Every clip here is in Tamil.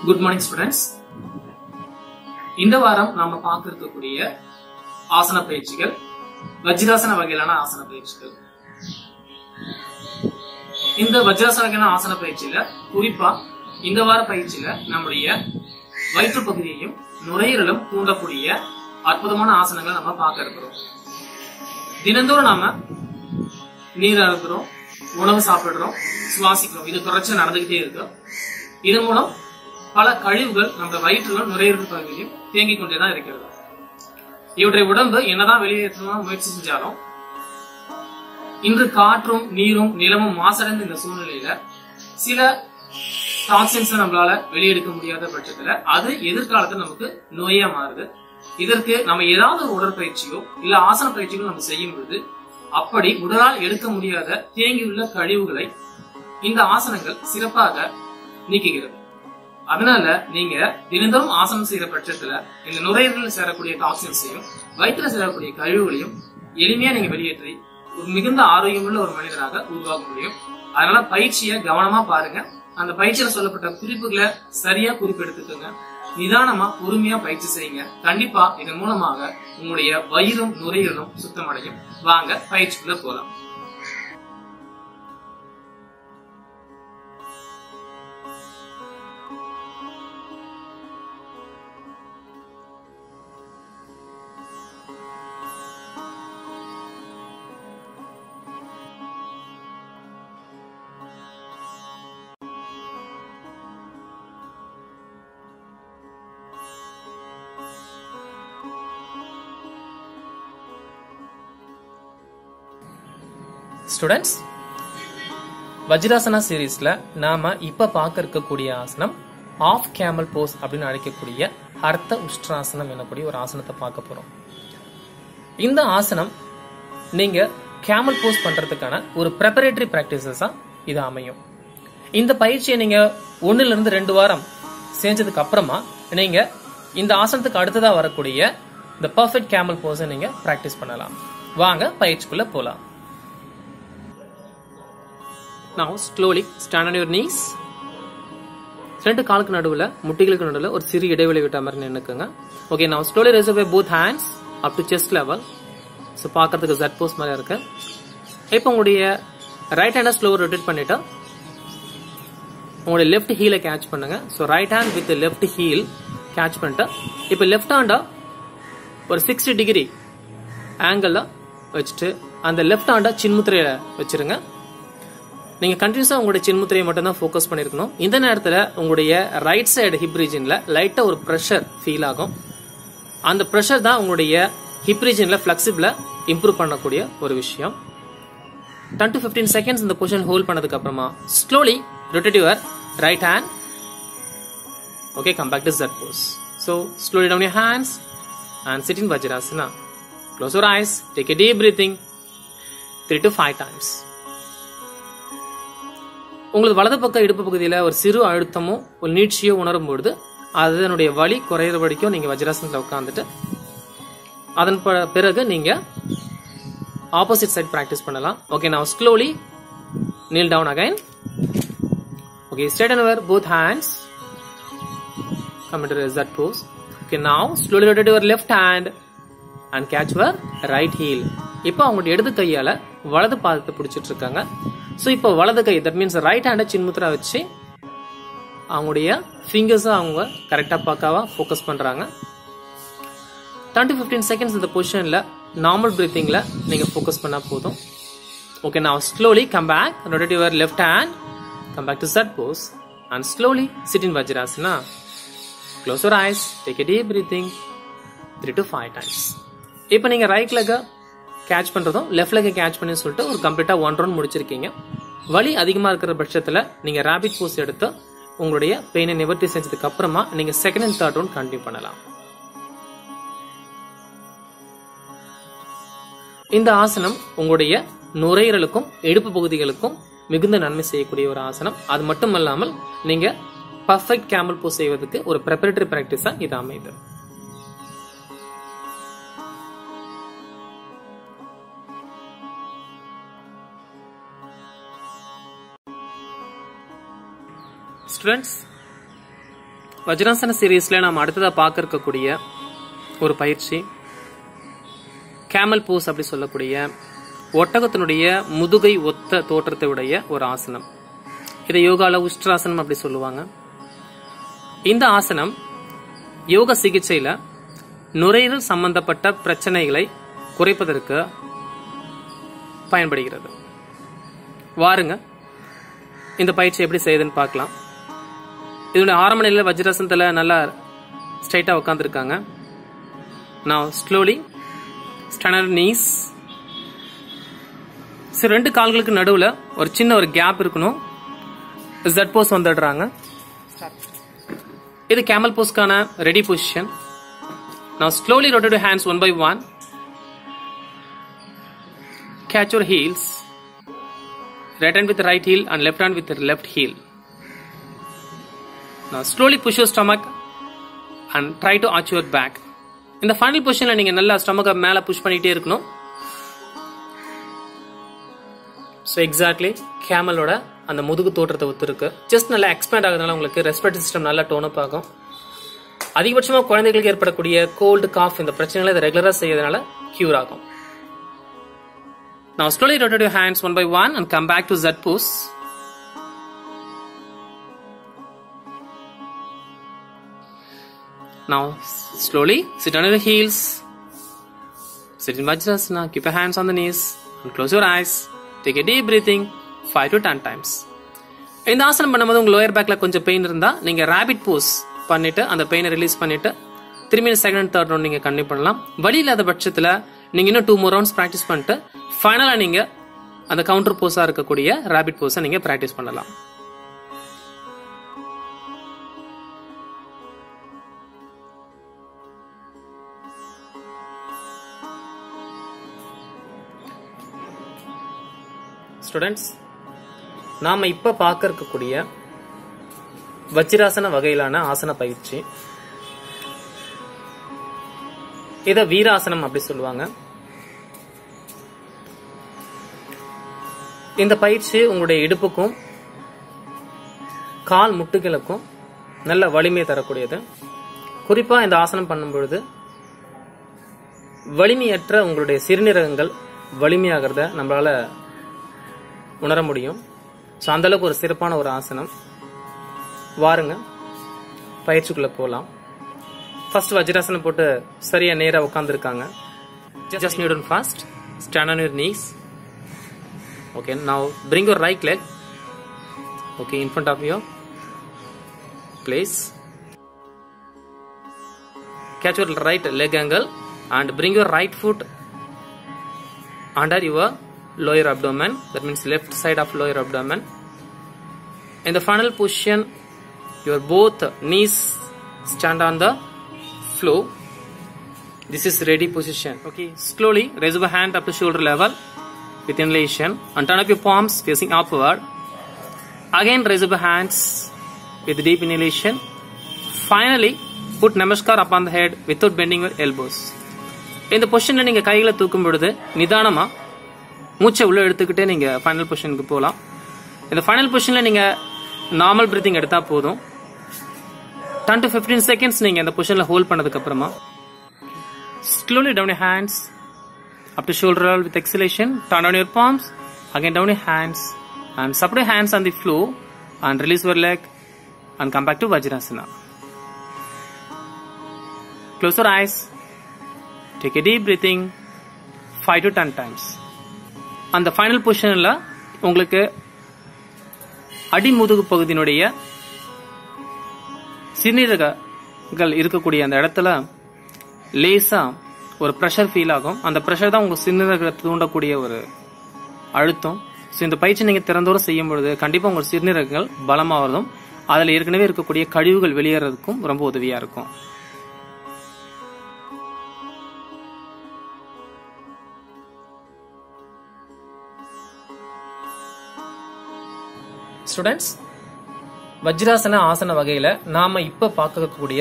Good morning students. இந்த வாரம் நாம பார்க்கக்கூடிய ஆசன பயிற்சிகள் வஜ்ராசன வகையிலான ஆசன பயிற்சிகள். இந்த வஜ்ராசன வகையிலான ஆசன பயிற்சியில குறிப்பா இந்த வார பயிற்சியில நம்முடைய வயிற்று பகுதியையும் நுரையீரலும் தூண்டக்கூடிய அற்புதமான ஆசனங்களை நம்ம பார்க்க இருக்கிறோம். தினந்தோறும் நாம நீர் அருந்துறோம், உணவு சாப்பிடுறோம், சுவாசிக்கிறோம். இது தொடர்ச்சியா நடந்துகிட்டே இருக்கு. இதன் மூலம் பல கழிவுகள் நம்ம வயிற்றிலும் நுரையீரல் பகுதியிலும் தேங்கிக் கொண்டேதான் இருக்கிறது. இவற்றை உடம்பு என்னதான் வெளியேற்றணும் முயற்சி செஞ்சாலும் இன்று காற்றும் நீரும் நிலமும் மாசடைந்த இந்த சூழ்நிலையில சில டாக்ஸின்ஸ் நம்மளால வெளியெடுக்க முடியாத பட்சத்துல அது எதிர்காலத்துல நமக்கு நோயா மாறுது. இதற்கு நம்ம ஏதாவது ஒரு உடற்பயிற்சியோ இல்ல ஆசன பயிற்சிகளோ நம்ம செய்யும் பொழுது அப்படி உடலால் எடுக்க முடியாத தேங்கியுள்ள கழிவுகளை இந்த ஆசனங்கள் சிறப்பாக நீக்குகிறது. அதனால நீங்க தினந்தோறும் ஆசனம் செய்யற பட்சத்துல இந்த நுரையீரலில் சேரக்கூடிய டாக்ஸின்ஸையும் வயிற்றுல சேரக்கூடிய கழிவுகளையும் எளிமையா நீங்க வெளியேற்றி ஒரு மிகுந்த ஆரோக்கியமுள்ள ஒரு மனிதராக உருவாக்க முடியும். அதனால பயிற்சியை கவனமா பாருங்க. அந்த பயிற்சியில சொல்லப்பட்ட குறிப்புகளை சரியா குறிப்பெடுத்துக்கோங்க. நிதானமா பொறுமையா பயிற்சி செய்யுங்க. கண்டிப்பா இதன் மூலமாக உங்களுடைய வயிறும் நுரையீரலும் சுத்தமடையும். வாங்க பயிற்சிக்குள்ள போலாம். ஸ்டூடெண்ட்ஸ், வஜ்ராசனா சீரீஸ்ல நாம இப்ப பார்க்க இருக்கக்கூடிய ஆசனம் ஆஃப் கேமல் போஸ் அப்படின்னு அழைக்கக்கூடிய அர்த்த உஷ்ட்ராசனம் எனக்கூடிய ஒரு ஆசனத்தை பார்க்க போறோம். இந்த ஆசனம் நீங்க கேமல் போஸ் பண்றதுக்கான ஒரு ப்ரிப்பரேட்டரி பிராக்டிசஸா இது அமையும். இந்த பயிற்சியை நீங்க 1 to 2 வாரம் செஞ்சதுக்கு அப்புறமா நீங்க இந்த ஆசனத்துக்கு அடுத்ததா வரக்கூடிய இந்த பர்ஃபெக்ட் கேமல் போஸை நீங்க பிராக்டிஸ் பண்ணலாம். வாங்க பயிற்சிக்குள்ள போலாம். Now slowly stand on your knees. ரெண்டு காலுக்கு நடுவுல முட்டிகளுக்கு நடுவுல ஒரு சிறிய இடைவெளி விட்ட மாதிரி நின்னுக்குங்க. Okay, now slowly raise up both hands up to chest level. So பார்க்கிறதுக்கு Z pose மாதிரி இருக்கு. இப்போ உங்களுடைய ரைட் ஹேண்டை ஸ்லோவா ரொட்டேட் பண்ணிட்டு உங்களுடைய லெஃப்ட் ஹீலை கேட்ச் பண்ணுங்க. So right hand with the left heel catch பண்ணிட்டு இப்போ லெஃப்ட் ஹேண்டை ஒரு 60 டிகிரி ஆங்கிள் வச்சுட்டு அந்த லெஃப்ட் ஹேண்டை சின்முத்திரையில வச்சிருங்க. நீங்க கண்டினியூஸா உங்களுடைய சின்முத்திரையை மட்டும் தான் ஃபோக்கஸ் பண்ணிருக்கணும். இந்த நேரத்துல உங்களுடைய ரைட் சைடு ஹிப் ரீஜன்ல லைட்டா ஒரு பிரஷர் ஃபீல் ஆகும். அந்த பிரஷர் தான் உங்களுடைய ஹிப் ரீஜன்ல பிளெக்சிபிள இம்ப்ரூவ் பண்ணக்கூடிய ஒரு விஷயம். 10 to 15 செகண்ட்ஸ் இந்த பொசிஷன் ஹோல்ட் பண்ணதுக்கு அப்புறமா slowly rotate your right hand. Okay, come back to Z pose. So slowly down your hands and sit in Vajrasana. Close your eyes, take a deep breathing 3 to 5 times. உங்களுக்கு வலது பக்க இடுப்பு பகுதியில ஒரு சிறு அழுத்தமோ ஒரு நீட்சியோ உணரும் பொழுது அதனுடைய வலி குறையிற வரைக்கும் நீங்க வஜ்ராசனத்துல உட்கார்ந்துட்டு அதன் பிறகு நீங்க ஆப்போசிட் சைட் பிராக்டிஸ் பண்ணலாம். Okay, now slowly kneel down again. Okay, straighten over both hands. Come into Z pose. Okay, now slowly rotate your left hand and catch your right heel. இப்போ அவங்களுடைய இடது கையால வலது பாதத்தை பிடிச்சிட்டு இருக்காங்க. சோ இப்போ வலது கை, தட் மீன்ஸ் ரைட் ஹேண்டை சின்முத்ரா வச்சு அவங்களுடைய ஃபிங்கர்ஸ் அவங்க கரெக்டா பக்காவா ஃபோக்கஸ் பண்றாங்க. 10 to 15 செகண்ட்ஸ் இந்த பொசிஷன்ல நார்மல் பிரீத்திங்ல நீங்க ஃபோக்கஸ் பண்ணா போதும். Okay, now slowly come back, rotate your left hand, come back to Z pose and slowly sit in Vajrasana. Close your eyes, take a deep breathing 3 to 5 times. இப்போ நீங்க ரைட் லெக்க கேட்ச் பண்றதும் லெஃப்ட் லெக்க கேட்ச் பண்ணி சொல்லிட்டு ஒரு கம்ப்ளீட்டா 1 ரவுண்ட் முடிச்சிருக்கீங்க. வலி அதிகமா இருக்கிற பட்சத்துல நீங்க ராபிட் போஸ் எடுத்து உங்களுடைய பெயினை நிவர்த்தி செஞ்சதுக்கு அப்புறமா நீங்க second and third round continue பண்ணலாம். இந்த ஆசனம் உங்களுடைய நுரையீரலுக்கும் இடுப்பு பகுதிகளுக்கும் மிகுந்த நன்மை செய்யக்கூடிய ஒரு ஆசனம். அது மட்டும் இல்லாமல் நீங்க பர்ஃபெக்ட் கேமல் போஸ் செய்வதற்கு ஒரு ப்ரிப்பரேட்டரி பிராக்டிஸா இது அமையுது. Students, வஜ்ராசன சீரீஸ்ல நாம் அடுத்ததா பார்க்க இருக்கக்கூடிய ஒரு பயிற்சி கேமல் போஸ் அப்படி சொல்லக்கூடிய ஒட்டகத்தினுடைய முதுகை ஒத்த தோற்றத்தை உடைய ஒரு ஆசனம். இதை யோகால உஷ்ட்ராசனம் அப்படி சொல்லுவாங்க. இந்த ஆசனம் யோக சிகிச்சையில நுரையீரல் சம்பந்தப்பட்ட பிரச்சனைகளை குறைப்பதற்கு பயன்படுகிறது. வாருங்க இந்த பயிற்சி எப்படி செய்யுதுன்னு பார்க்கலாம். இதனுடைய ஆரம்ப நிலையில வஜ்ராசனத்துல நல்லா ஸ்ட்ரைட்டா உட்கார்ந்து இருக்காங்க. Now slowly stand on knees. சரி, ரெண்டு கால்களுக்கு நடுவுல ஒரு சின்ன ஒரு கேப் இருக்கணும். Z போஸ் வந்துடுறாங்க. இது கேமல் போஸ்க்கான ready position. Now slowly rotate your hands one by one. Catch your heels. Right hand with the right heel and left hand with the left heel. Now slowly push your stomach and try to arch your back. இந்த ஃபைனல் பொசிஷன்ல நீங்க நல்லா ஸ்டமக்கை மேல புஷ் பண்ணிட்டே இருக்கணும். ஸோ எக்ஸாக்ட்லி கேமலோட அந்த முதுகு தோற்றத்தை ஒத்து இருக்கு. ஜஸ்ட் நல்லா எக்ஸ்பேண்ட் ஆகுறதுனால உங்களுக்கு ரெஸ்பிரேட்டரி சிஸ்டம் நல்லா டோன் அப் ஆகும். அதிகபட்சமாக குழந்தைகளுக்கு ஏற்படக்கூடிய கோல்டு காஃப் இந்த பிரச்சனைகளை இதை ரெகுலரா செய்யறதுனால கியூர் ஆகும். Now slowly rotate your hands one by one and come back to Z pose. Now slowly sit on your heels. Sit in Vajrasana. Keep your hands on the knees and close your eyes. Take a deep breathing 5 to 10 times. இந்த ஆசனம் பண்ணும்போது உங்க லோயர் பேக்ல கொஞ்சம் பெயின் இருந்தா நீங்க ராபிட் போஸ் பண்ணிட்டு அந்த பெயினை ரிலீஸ் பண்ணிட்டு திரும்பி செகண்ட் அண்ட் தேர்ட் ரவுண்ட் நீங்க கண்டினியூ பண்ணலாம். வலி இல்லாத பட்சத்துல நீங்க இன்னும் 2 more rounds பிராக்டிஸ் பண்ணிட்டு ஃபைனலா நீங்க அந்த கவுண்டர் போஸா இருக்கக்கூடிய ராபிட் போஸை நீங்க பிராக்டிஸ் பண்ணலாம். ஸ்டூடெண்ட்ஸ், நாம இப்ப பார்க்க இருக்கக்கூடிய வஜ்ராசன வகையிலான ஆசன பயிற்சி, இத வீராசனம் அப்படி சொல்லுவாங்க. இந்த பயிற்சி உங்களுடைய இடுப்புக்கும் கால் முட்டுகளுக்கும் நல்ல வலிமை தரக்கூடியது. குறிப்பா இந்த ஆசனம் பண்ணும் பொழுது வலிமையற்ற உங்களுடைய சிறுநீரகங்கள் வலிமையாகிறத நம்மளால உணர முடியும். ஸோ அந்த அளவுக்கு ஒரு சிறப்பான ஒரு ஆசனம். வாருங்க பயிற்சிக்குள்ள போலாம். ஃபர்ஸ்ட் வஜ்ராசனம் போட்டு சரியா நேரா உட்கார்ந்து இருக்காங்க. Just kneel down fast. Stand on your knees. Okay, now bring your right leg. Okay, in front of your place. Catch your right leg angle and bring your right foot under your lower abdomen. That means left side of lower abdomen. In the final position, your both knees stand on the floor. This is ready position. Okay, slowly raise your hand up to shoulder level with inhalation and turn up your palms facing upward. Again raise your hands with deep inhalation. Finally put namaskar upon the head without bending your elbows. இந்த பொசிஷன்ல நீங்க கைகளை தூக்கும் பொழுது நிதானமா மூச்சை உள்ள எடுத்துக்கிட்டே நீங்க ஃபைனல் பொசிஷனுக்கு போகலாம். இந்த ஃபைனல் பொசிஷன்ல நீங்க நார்மல் பிரீத்திங் எடுத்தா போதும். 10 to 15 seconds நீங்க இந்த பொசிஷன்ல ஹோல்ட் பண்ணதுக்கு அப்புறமா slowly down your hands up to shoulder level with exhalation. Turn down your palms, again down your hands and support your hands on the floor and release your leg and come back to Vajrasana. Close your eyes. Take a deep breathing 5 to 10 times. அந்த ஃபைனல் பொசிஷன்ல உங்களுக்கு அடிமுதுகு பகுதியினுடைய சிறுநீரகங்கள் இருக்கக்கூடிய அந்த இடத்துல லேசா ஒரு பிரஷர் ஃபீல் ஆகும். அந்த பிரஷர் தான் உங்க சிறுநீரகத்தை தூண்டக்கூடிய ஒரு அழுத்தம். இந்த பயிற்சி நீங்க திறந்தோறும் செய்யும் பொழுது கண்டிப்பா உங்க சிறுநீரகங்கள் பலமாவதும் அதுல ஏற்கனவே இருக்கக்கூடிய கழிவுகள் வெளியேறதுக்கும் ரொம்ப உதவியா இருக்கும். ஸ்டூடெண்ட்ஸ், வஜ்ராசன ஆசன வகையில நாம இப்ப பார்க்கக்கூடிய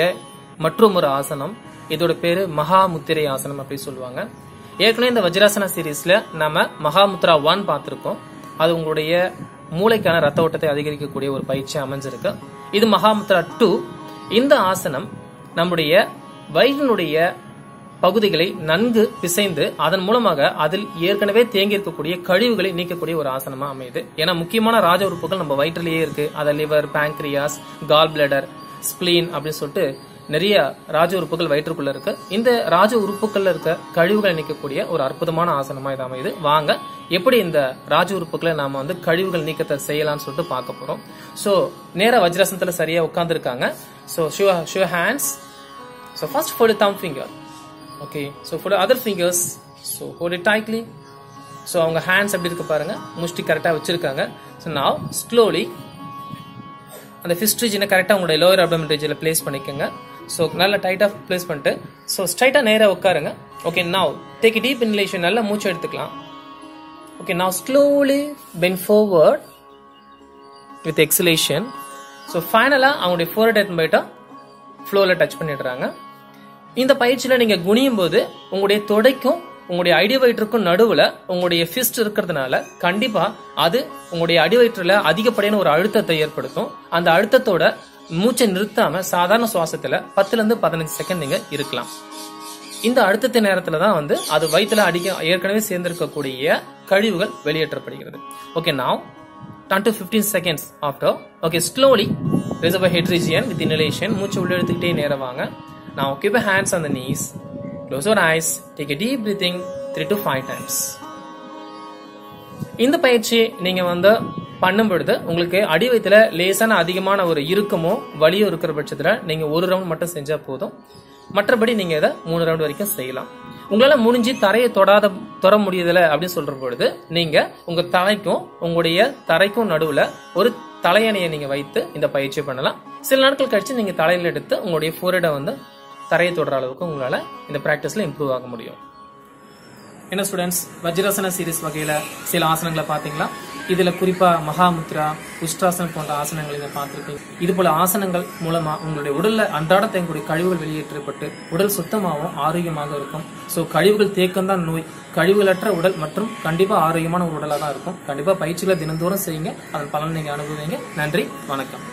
மற்றும் ஒரு ஆசனம், இதோட பேரு மகாமுத்திரை ஆசனம் அப்படி சொல்லுவாங்க. ஏற்கனவே இந்த வஜ்ராசன சீரீஸ்ல நாம மகாமுத்ரா 1 பார்த்திருக்கோம். அது உங்களுடைய மூளைக்கான ரத்த ஓட்டத்தை அதிகரிக்கக்கூடிய ஒரு பயிற்சி அமைஞ்சிருக்கு. இது மகாமுத்ரா 2. இந்த ஆசனம் நம்முடைய வயிற்றினுடைய பகுதிகளை நன்கு பிசைந்து அதன் மூலமாக அதில் ஏற்கனவே தேங்கி இருக்கக்கூடிய கழிவுகளை நீக்கக்கூடிய ஒரு ஆசனமா அமையுது. ஏன்னா முக்கியமான ராஜ உறுப்புகள் நம்ம வயிற்றிலேயே இருக்கு. அத லிவர், பேங்க்ரியாஸ், கால் பிளடர், ஸ்பிளீன் அப்படின்னு சொல்லிட்டு நிறைய ராஜ உறுப்புகள் வயிற்றுக்குள்ள இருக்கு. இந்த ராஜ உறுப்புகள்ல இருக்க கழிவுகளை நீக்கக்கூடிய ஒரு அற்புதமான ஆசனமா இது அமையுது. வாங்க எப்படி இந்த ராஜ உறுப்புகளை நாம வந்து கழிவுகள் நீக்கத்தை செய்யலாம்னு சொல்லிட்டு பார்க்க போறோம். சோ நேரா வஜ்ராசனத்துல சரியா உட்கார்ந்து இருக்காங்க. So show hands. So first fold the thumb finger. Okay, so for the other fingers, so hold it tightly. So அவங்க hands எப்படி இருக்கு பாருங்க, முஷ்டி கரெக்டா வச்சிருக்காங்க. So now slowly அந்த fist region கரெக்டா உங்களுடைய lower abdomen regionல place பண்ணிக்கங்க. So நல்லா டைட்டா place பண்ணிட்டு so ஸ்ட்ரைட்டா நேரா உட்காருங்க. Okay, now take a deep inhalation. நல்லா மூச்சு எடுத்துக்கலாம். Okay, now slowly bend forward with exhalation. So finally அவங்களுடைய forehead போய்ட்டா ஃப்ளோர்ல டச் பண்ணிடுறாங்க. இந்த பயிற்சியில நீங்க குனியும் போது உங்களுடைய தொடைக்கும் உங்களுடைய அடி வயிற்றுக்கும் நடுவுல உங்களுடைய ஃபிஸ்ட் இருக்கிறதுனால கண்டிப்பா அது உங்களுடைய அடி வயிற்றுல அதிகப்படியான ஒரு அழுத்தத்தை ஏற்படுத்தும். அந்த அழுத்தத்தோட மூச்சை நிறுத்தாம சாதாரண சுவாசத்துல 10 to 15 செகண்ட் நீங்க இருக்கலாம். இந்த அழுத்தத்தின் நேரத்துலதான் வந்து அது வயிற்றுல ஏற்கனவே சேர்ந்திருக்கக்கூடிய கழிவுகள் வெளியேற்றப்படுகிறது. Okay, now 10 to 15 seconds after. Okay, slowly raise up a head region with inhalation. மூச்சு உள்ள எடுத்துக்கிட்டே நேரா வாங்க. Now keep your hands on the knees. Close your eyes. Take a deep breathing 3 to 5 times. இந்த பயிற்சி நீங்க வந்து பண்ணும் பொழுது உங்களுக்கு அடி வயித்துல லேசான அதிகமான ஒரு இறுக்கமோ வலியோ இருக்கிற பட்சத்துல நீங்க ஒரு ரவுண்ட் மட்டும் செஞ்சா போதும். மற்றபடி நீங்க இதை 3 ரவுண்ட் வரைக்கும் செய்யலாம். உங்களால முடிஞ்சு தரையை தொட முடியல அப்படின்னு சொல்ற பொழுது நீங்க உங்க தலைக்கும் உங்களுடைய தரைக்கும் நடுவுல ஒரு தலையணையை நீங்க வைத்து இந்த பயிற்சி பண்ணலாம். சில நாட்கள் கழிச்சு நீங்க தலையில எடுத்து உங்களுடைய ஃபோர்ஹெட்டை வந்து தரையை தொடர அளவுக்கு உங்களால இந்த பிராக்டிஸ்ல இம்ப்ரூவ் ஆக முடியும். என்ன ஸ்டூடெண்ட்ஸ், வஜ்ராசன சீரிஸ் வகையில சில ஆசனங்களை பாத்தீங்களா? இதுல குறிப்பா மகாமுத்ரா, உஷ்டாசனம் போன்ற ஆசனங்களை நீங்க பார்த்திருப்பீங்க. இது போல ஆசனங்கள் மூலமா உங்களுடைய உடல்ல அன்றாட தேங்கக்கூடிய கழிவுகள் வெளியேற்றப்பட்டு உடல் சுத்தமாகவும் ஆரோக்கியமாக இருக்கும். சோ கழிவுகள் தேக்கம் தான் நோய். கழிவுகளற்ற உடல் மற்றும் கண்டிப்பா ஆரோக்கியமான ஒரு உடலா தான் இருக்கும். கண்டிப்பா பயிற்சிகளை தினந்தோறும் செய்யுங்க. அதன் பலன் நீங்க அனுபவிங்க. நன்றி, வணக்கம்.